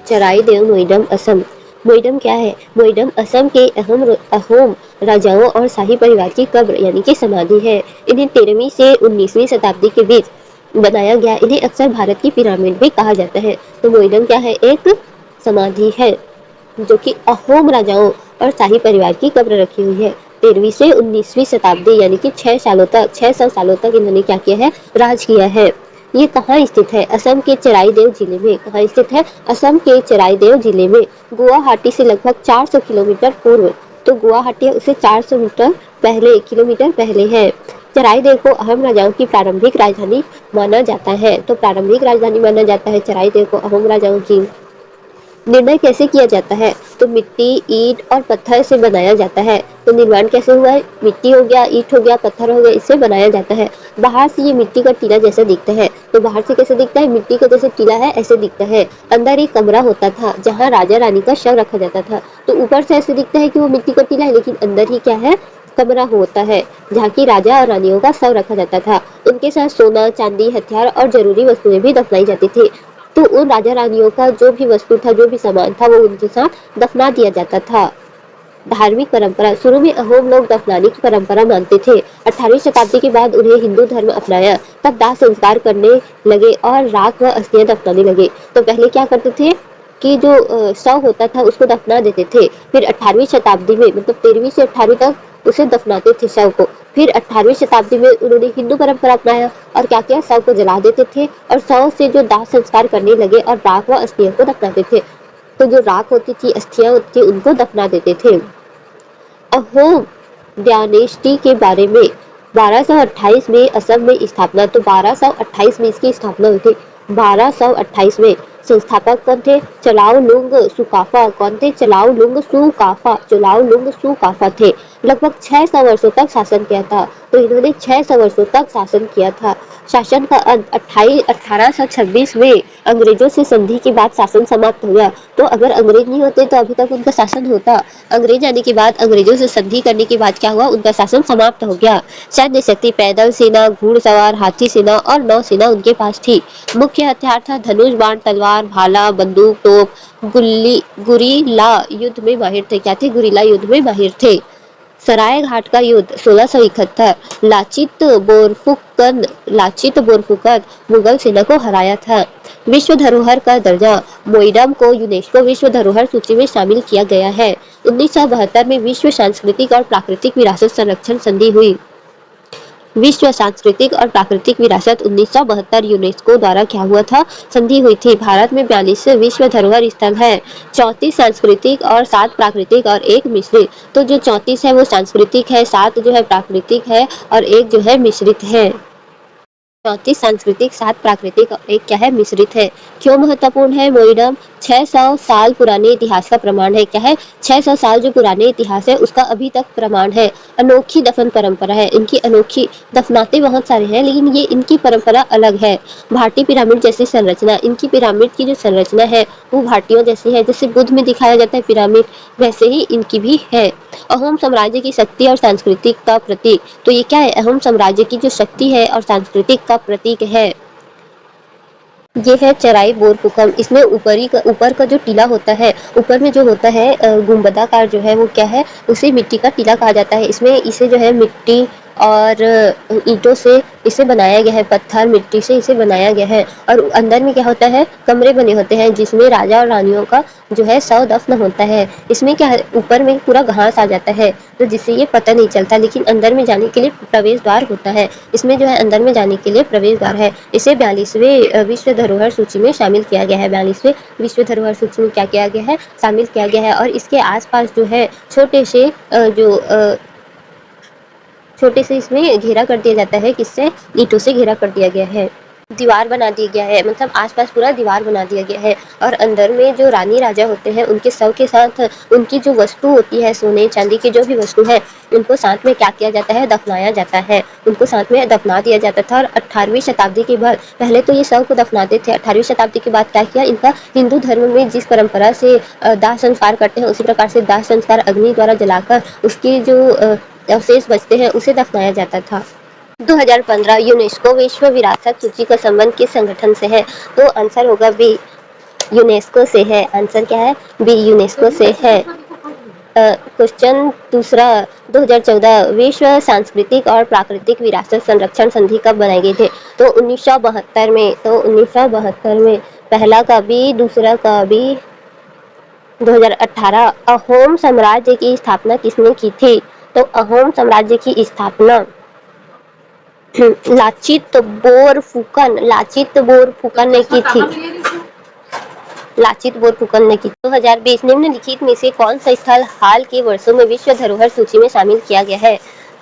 चराई देव मोइडम असम। मोइडम क्या है? मोइडम असम के अहोम राजाओं और शाही परिवार की कब्र यानी कि समाधि है। इन्हें 13वीं से 19वीं शताब्दी के बीच बनाया गया। इन्हें अक्सर भारत की पिरामिड भी कहा जाता है। तो मोइडम क्या है? एक समाधि है जो कि अहोम राजाओं और शाही परिवार की कब्र रखी हुई है। 13वीं से 19वीं शताब्दी यानी कि 600 सालों तक इन्होंने क्या किया है? राज किया है। ये कहाँ स्थित है? असम के चराईदेव जिले में। कहाँ स्थित है? असम के चराईदेव जिले में। गुवाहाटी से लगभग 400 किलोमीटर पूर्व। तो गुवाहाटी उससे 400 किलोमीटर पहले है। चराईदेव को अहोम राजाओं की प्रारंभिक राजधानी माना जाता है। तो प्रारंभिक राजधानी माना जाता है चराईदेव को अहोम राजाओं की। निर्णय कैसे किया जाता है? तो मिट्टी, ईंट और पत्थर से बनाया जाता है। तो निर्माण कैसे हुआ है? मिट्टी हो गया, ईंट हो गया, पत्थर हो गया, इससे बनाया जाता है। बाहर से ये मिट्टी का टीला जैसा दिखता है। तो बाहर से कैसे दिखता है? मिट्टी का जैसे टीला है ऐसे दिखता है। अंदर एक कमरा होता था जहाँ राजा रानी का शव रखा जाता था। तो ऊपर से ऐसे दिखता है कि वो मिट्टी का टीला है, लेकिन अंदर ही क्या है? कमरा होता है जहाँ की राजा और रानियों का शव रखा जाता था। उनके साथ सोना, चांदी, हथियार और जरूरी वस्तुएं भी दफनाई जाती थी। तो उन राजा रानियों का जो भी वस्तु था, जो भी सामान था, वो उनके साथ दफना दिया जाता था। धार्मिक परंपरा। शुरू में अहोम लोग दफनाने की परंपरा मानते थे। 18वीं शताब्दी के बाद उन्हें हिंदू धर्म अपनाया, तब दाह संस्कार करने लगे और राख व अस्थियां दफनाने लगे। तो पहले क्या करते थे कि जो शव होता था उसको दफना देते थे। फिर 18वीं शताब्दी में, मतलब 13वीं से 18वीं तक उसे दफनाते थे शव को। फिर 18वीं शताब्दी में उन्होंने हिंदू परंपरा अपनाया और क्या किया? शव को जला देते थे और शव से जो दाह संस्कार करने लगे और राख व अस्थियों को दफनाते थे। तो जो राख होती थी, अस्थियां होती थी, उनको दफना देते थे। अहोम डायनेस्टी के बारे में। 1228 में असम में स्थापना। तो 1228 में इसकी स्थापना हुई थी। 1228 में संस्थापक कौन थे? चलाउलुंग सुकाफा। कौन थे? चलाउलुंग सुकाफा। चलाउलुंग सुकाफा थे। लगभग 600 वर्षों तक शासन किया था। तो इन्होंने 600 वर्षों तक शासन किया था। शासन का अंत 1826 में अंग्रेजों से संधि के बाद शासन समाप्त हो गया। तो अगर अंग्रेज नहीं होते तो अभी तक उनका शासन होता। अंग्रेज आने के बाद, अंग्रेजों से संधि करने के बाद क्या हुआ? उनका शासन समाप्त हो गया। सैन्य शक्ति, पैदल सेना, घुड़सवार, हाथी सेना और नौ सेना उनके पास थी। मुख्य हथियार था धनुष बाण, तलवार, भाला, बंदूक, तोप। गुरीला युद्ध में माहिर थे। क्या थे? गुरीला युद्ध में माहिर थे। सराय घाट का युद्ध 1671। लाचित बोरफुकन मुगल सेना को हराया था। विश्व धरोहर का दर्जा। मोइडम को यूनेस्को विश्व धरोहर सूची में शामिल किया गया है। 1972 में विश्व सांस्कृतिक और प्राकृतिक विरासत संरक्षण संधि हुई। विश्व सांस्कृतिक और प्राकृतिक विरासत 1972 यूनेस्को द्वारा क्या हुआ था? संधि हुई थी। भारत में 42 विश्व धरोहर स्थल है। 34 सांस्कृतिक और 7 प्राकृतिक और 1 मिश्रित। तो जो 34 है वो सांस्कृतिक है, 7 जो है प्राकृतिक है और 1 जो है मिश्रित है। 34 सांस्कृतिक, 7 प्राकृतिक और 1 क्या है? मिश्रित है। क्यों महत्वपूर्ण है मोइडम? 600 साल पुराने इतिहास का प्रमाण है। क्या है? 600 साल जो पुराने इतिहास है उसका अभी तक प्रमाण है। अनोखी दफन परंपरा है इनकी। अनोखी, दफनाते बहुत सारे हैं लेकिन ये इनकी परंपरा अलग है। भारतीय पिरामिड जैसी संरचना। इनकी पिरामिड की जो संरचना है वो भारतीयों जैसी है। जैसे बुद्ध में दिखाया जाता है पिरामिड, वैसे ही इनकी भी है। अहोम साम्राज्य की शक्ति और संस्कृति का प्रतीक। तो ये क्या है? अहोम साम्राज्य की जो शक्ति है और सांस्कृतिक का प्रतीक है। ये है चराई बोरफुकन। इसमें ऊपर का जो टीला होता है, ऊपर में जो होता है गुंबदाकार जो है वो क्या है? उसे मिट्टी का टीला कहा जाता है। इसमें इसे जो है मिट्टी और ईंटों से इसे बनाया गया है, पत्थर मिट्टी से इसे बनाया गया है। और अंदर में क्या होता है? कमरे बने होते हैं जिसमें राजा और रानियों का जो है शव दफन होता है। इसमें क्या है? ऊपर में पूरा घास आ जाता है तो जिससे ये पता नहीं चलता, लेकिन अंदर में जाने के लिए प्रवेश द्वार होता है। इसमें जो है अंदर में जाने के लिए प्रवेश द्वार है। इसे 42वें विश्व धरोहर सूची में शामिल किया गया है। 42वें विश्व धरोहर सूची में क्या किया गया है? शामिल किया गया है। और इसके आसपास जो है छोटे से इसमें घेरा कर दिया जाता है। किससे? ईंटों से घेरा कर दिया गया है। दीवार बना दिया गया है, मतलब आसपास पूरा दीवार बना दिया गया है। और अंदर में जो रानी राजा होते हैं उनके शव के साथ उनकी जो वस्तु होती है, सोने चांदी की जो भी वस्तु है, उनको साथ में क्या किया जाता है? दफनाया जाता है। उनको साथ में दफना दिया जाता था। और 18वीं शताब्दी के बाद, पहले तो ये शव को दफनाते थे, 18वीं शताब्दी के बाद क्या किया? इनका हिंदू धर्म में जिस परंपरा से दाह संस्कार करते हैं उसी प्रकार से दाह संस्कार अग्नि द्वारा जलाकर उसके जो अवशेष बचते हैं उसे दफनाया जाता था। 2015 यूनेस्को विश्व विरासत सूची का संबंध किस संगठन से है? तो आंसर होगा बी, यूनेस्को से है। आंसर क्या है? बी, यूनेस्को से है। क्वेश्चन दूसरा, 2014 विश्व सांस्कृतिक और प्राकृतिक विरासत संरक्षण संधि कब बनाए गए थे? तो 1972 में। तो 1972 में। पहला का बी, दूसरा का बी। 2018 अहोम साम्राज्य की स्थापना किसने की थी? तो अहोम साम्राज्य की स्थापना लाचित बोरफुकन ने की थी। लाचित बोरफुकन ने की। 2020 निम्नलिखित में से कौन सा स्थल हाल के वर्षों में विश्व धरोहर सूची में शामिल किया गया है?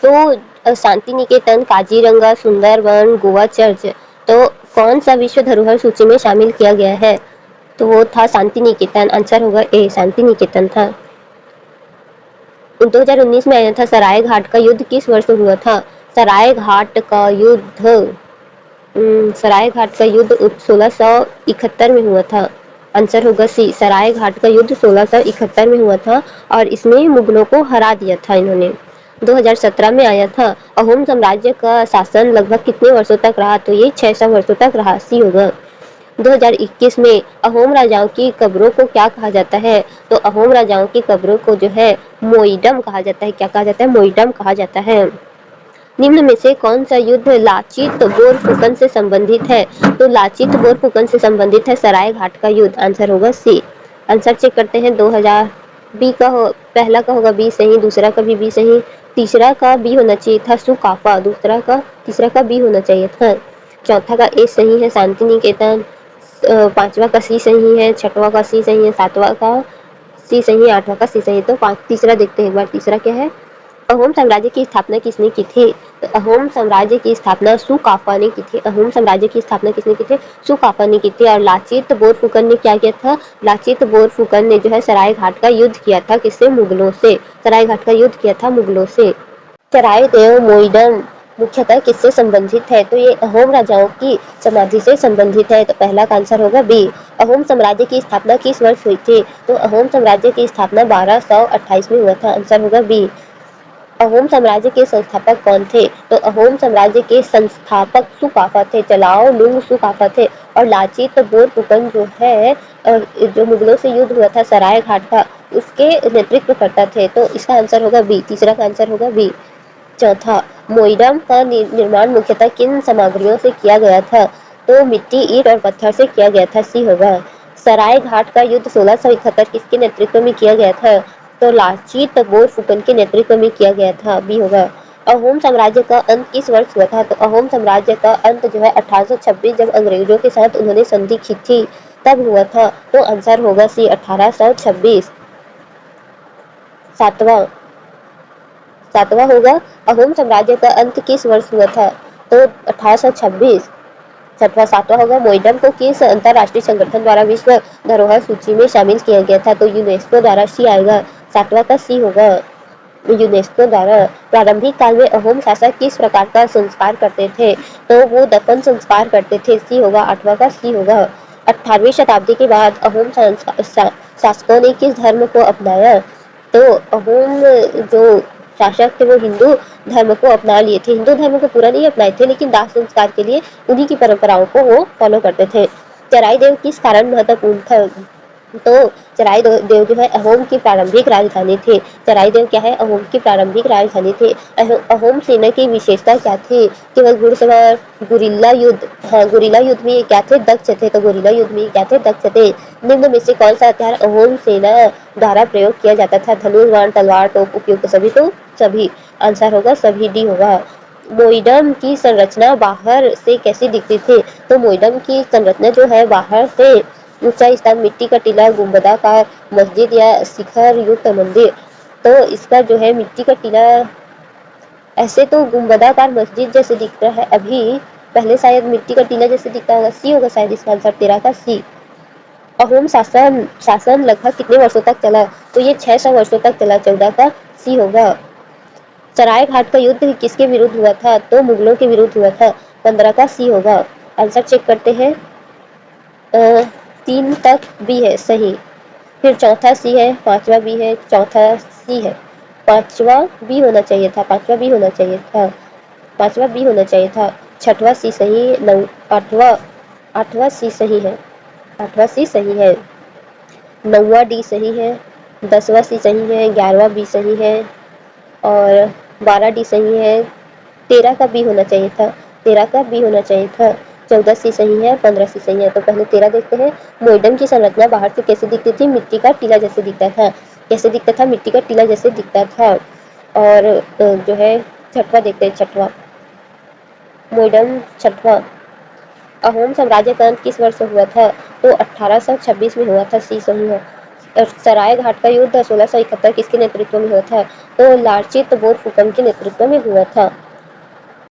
तो शांति निकेतन, काजीरंगा, सुंदरवन, गोवा चर्च। तो कौन सा विश्व धरोहर सूची में शामिल किया गया है? तो वो था शांति निकेतन। आंसर होगा ए, शांति निकेतन था। 2019 में आया था सराय घाट का युद्ध किस वर्ष हुआ था? सराय घाट का युद्ध 1671 में हुआ था। आंसर होगा सी, सराय घाट का युद्ध 1671 में हुआ था और इसमें मुगलों को हरा दिया था इन्होंने। 2017 में आया था। अहोम साम्राज्य का शासन लगभग कितने वर्षों तक रहा? तो ये 600 वर्षों तक रहा। सी होगा। 2021 में अहोम राजाओं की कब्रों को क्या कहा जाता है? तो अहोम राजाओं की कब्रों को जो है मोइडम कहा जाता है। क्या कहा जाता है? मोइडम कहा जाता है। निम्न में से कौन सा युद्ध लाचित बोरफुकन से संबंधित है? तो लाचित बोरफुकन से संबंधित है सराय घाट का युद्ध। आंसर होगा सी। आंसर चेक करते हैं। 2000 बी का हो, पहला का होगा बी सही, दूसरा का भी बी सही, तीसरा का बी होना चाहिए था सुकाफा, तीसरा का बी होना चाहिए था, चौथा का ए सही है शांति निकेतन, पांचवा का सी सही है, छठवां का सी सही है, सातवां का सी सही है, आठवां का सी सही है। तो तीसरा देखते हैं एक बार, तीसरा क्या है? अहोम साम्राज्य की स्थापना किसने की थी? तो अहोम साम्राज्य की स्थापना सुकाफा ने की थी। अहोम साम्राज्य की स्थापना किसने की थी? सुकाफा ने की थी। और लाचित बोरफुकन ने क्या किया था? लाचित बोरफुकन ने जो है सराय घाट का युद्ध किया था। किससे? मुगलों से। सराय घाट का युद्ध किया था मुगलों से। सराय देव मोइडम मुख्यतः किससे संबंधित है? तो ये अहोम राजाओं की समाधि से संबंधित है। तो पहला का आंसर होगा बी। अहोम साम्राज्य की स्थापना किस वर्ष हुई थी? तो अहोम साम्राज्य की स्थापना 1228 में हुआ था। आंसर होगा बी। अहोम साम्राज्य के संस्थापक कौन थे? तो अहोम साम्राज्य के संस्थापक सुकाफा थे, चलाओ लुंग सुकाफा थे। और लाचित बोरफुकन जो है जो मुगलों से युद्ध हुआ था सराय घाट का, उसके नेतृत्व करता थे। तो इसका आंसर होगा बी, तीसरा का आंसर होगा बी। चौथा, मोइडम का निर्माण मुख्यतः किन सामग्रियों से किया गया था? तो मिट्टी, ईंट और पत्थर से किया गया था। सी होगा। सराय घाट का युद्ध 1671 किसके नेतृत्व में किया गया था? तो लाचित बोरफुकन के नेतृत्व में किया गया था। बी होगा। अहोम साम्राज्य का अंत किस वर्ष हुआ था? तो अहोम साम्राज्य का अंत जो है 1826, जब अंग्रेजों के साथ उन्होंने संधि की थी तब हुआ था। तो आंसर होगा सी, 1826। सातवां होगा, अहोम साम्राज्य का अंत किस वर्ष हुआ था? तो 1826। सातवां होगा, मोइडम को किस अंतरराष्ट्रीय संगठन द्वारा विश्व धरोहर सूची में शामिल किया गया था? तो यूनेस्को द्वारा। सी आएगा, सातवां का सी होगा, यूनेस्को द्वारा। प्रारंभिक काल में अहोम शासक किस प्रकार का संस्कार करते थे? तो वो दफन संस्कार करते थे। सी होगा, आठवां का सी होगा। 18वीं शताब्दी के बाद अहोम शासकों ने किस धर्म को अपनाया? तो अहोम जो शासक थे वो हिंदू धर्म को अपना लिए थे। हिंदू धर्म को पूरा नहीं अपनाए थे, लेकिन दाह संस्कार के लिए उन्हीं की परंपराओं को वो फॉलो करते थे। चराई देव किस कारण महत्वपूर्ण था? तो चराई देव जो है अहोम की प्रारंभिक राजधानी थे। चराई देव क्या है? अहोम की प्रारंभिक राजधानी थे। अहोम सेना की विशेषता क्या थी? केवल घुड़सवार, गुरिल्ला युद्ध, हाँ गुरिल्ला युद्ध में क्या थे? दक्ष थे। तो गुरिल्ला युद्ध में क्या थे? दक्ष थे। निम्न में से कौन सा हथियार अहोम सेना द्वारा प्रयोग किया जाता था? धनुष, बाण, तलवार, तोप, उपयुक्त सभी? तो सभी। आंसर होगा सभी, डी होगा। मोइडम की संरचना बाहर से कैसी दिखती थी? तो मोइडम की संरचना जो है बाहर से ऊंचा स्थान, मिट्टी का टीला, गुंबदाकार मस्जिद या शिखर युक्त मंदिर। तो इसका जो है मिट्टी का टीला, ऐसे तो गुंबदाकार मस्जिद जैसे दिखता है अभी, पहले शायद मिट्टी का टीला जैसे दिखता होगा। सी होगा शायद इसका आंसर, 13 का सी। अहोम शासन लगभग कितने वर्षों तक चला? तो ये 600 वर्षों तक चला। 14 का सी होगा। सराय घाट का युद्ध किसके विरुद्ध हुआ था? तो मुगलों के विरुद्ध हुआ था। 15 का सी होगा। आंसर चेक करते हैं। 3 तक बी है सही, फिर चौथा सी है, पांचवा बी है, चौथा सी है, पांचवा बी होना चाहिए था, पांचवा बी होना चाहिए था, छठवां सी सही, आठवां सी सही है। 8वां सी सही है, 9वां डी सही है, 10वां सी सही है, 11वां बी सही है और 12 डी सही है। 13 का बी होना चाहिए था, 13 का बी होना चाहिए था। 14 सी सही है, 15 सी सही है। तो पहले 13 देखते हैं। मोइडम की संरचना बाहर से कैसे दिखती थी? मिट्टी का टीला जैसे दिखता था। कैसे दिखता था? मिट्टी का टीला जैसे दिखता था। और जो है छठवां देखते हैं, छठवां मोइडम। छठवां, अहोम साम्राज्य का अंत किस वर्ष से हुआ था? तो 1826 में हुआ था, सी सही है। सराय घाट का युद्ध 1671 किसके नेतृत्व में हुआ था? तो लारचित बोरफुकन के नेतृत्व में हुआ था।